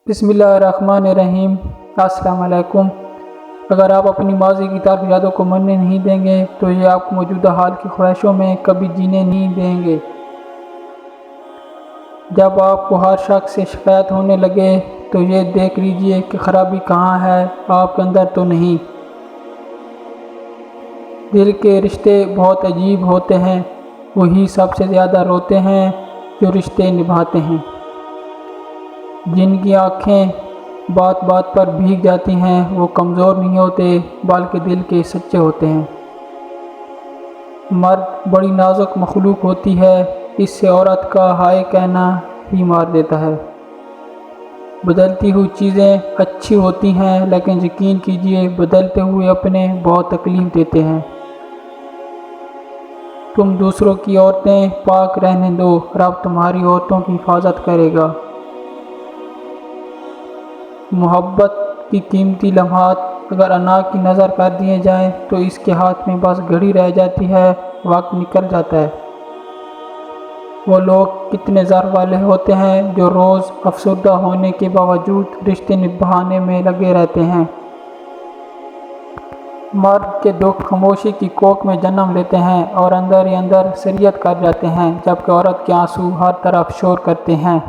بسم اللہ الرحمن الرحیم۔ السلام علیکم۔ اگر آپ اپنی ماضی کی تلخ یادوں کو مرنے نہیں دیں گے تو یہ آپ کو موجودہ حال کی خواہشوں میں کبھی جینے نہیں دیں گے۔ جب آپ کو ہر شخص سے شکایت ہونے لگے تو یہ دیکھ لیجئے کہ خرابی کہاں ہے، آپ کے اندر تو نہیں۔ دل کے رشتے بہت عجیب ہوتے ہیں، وہی سب سے زیادہ روتے ہیں جو رشتے نبھاتے ہیں۔ جن کی آنکھیں بات بات پر بھیگ جاتی ہیں وہ کمزور نہیں ہوتے بلکہ دل کے سچے ہوتے ہیں۔ مرد بڑی نازک مخلوق ہوتی ہے، اس سے عورت کا ہائے کہنا ہی مار دیتا ہے۔ بدلتی ہوئی چیزیں اچھی ہوتی ہیں لیکن یقین کیجئے بدلتے ہوئے اپنے بہت تکلیف دیتے ہیں۔ تم دوسروں کی عورتیں پاک رہنے دو، رب تمہاری عورتوں کی حفاظت کرے گا۔ محبت کی قیمتی لمحات اگر انا کی نظر کر دیے جائیں تو اس کے ہاتھ میں بس گھڑی رہ جاتی ہے، وقت نکل جاتا ہے۔ وہ لوگ کتنے ضرر والے ہوتے ہیں جو روز افسردہ ہونے کے باوجود رشتے نبھانے میں لگے رہتے ہیں۔ مرد کے دکھ خاموشی کی کوکھ میں جنم لیتے ہیں اور اندر ہی اندر سریت کر جاتے ہیں، جبکہ عورت کے آنسو ہر طرف شور کرتے ہیں۔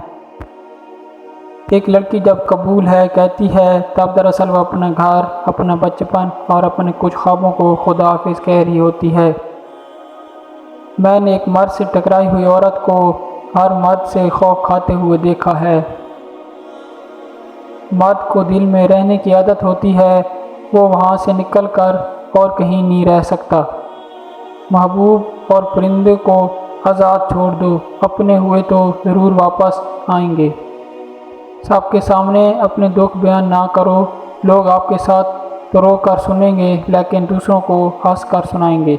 ایک لڑکی جب قبول ہے کہتی ہے تب دراصل وہ اپنا گھر، اپنا بچپن اور اپنے کچھ خوابوں کو خدا حافظ کہہ رہی ہوتی ہے۔ میں نے ایک مرد سے ٹکرائی ہوئی عورت کو ہر مرد سے خوف کھاتے ہوئے دیکھا ہے۔ مرد کو دل میں رہنے کی عادت ہوتی ہے، وہ وہاں سے نکل کر اور کہیں نہیں رہ سکتا۔ محبوب اور پرندے کو آزاد چھوڑ دو، اپنے ہوئے تو ضرور واپس آئیں گے۔ سب کے سامنے اپنے دکھ بیان نہ کرو، لوگ آپ کے ساتھ تو رو کر سنیں گے لیکن دوسروں کو ہنس کر سنائیں گے۔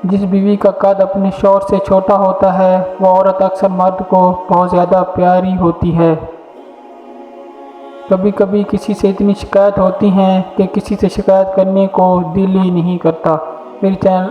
جس بیوی کا قد اپنے شوہر سے چھوٹا ہوتا ہے وہ عورت اکثر مرد کو بہت زیادہ پیاری ہوتی ہے۔ کبھی کبھی کسی سے اتنی شکایت ہوتی ہیں کہ کسی سے شکایت کرنے کو دل ہی نہیں کرتا۔ میری چینل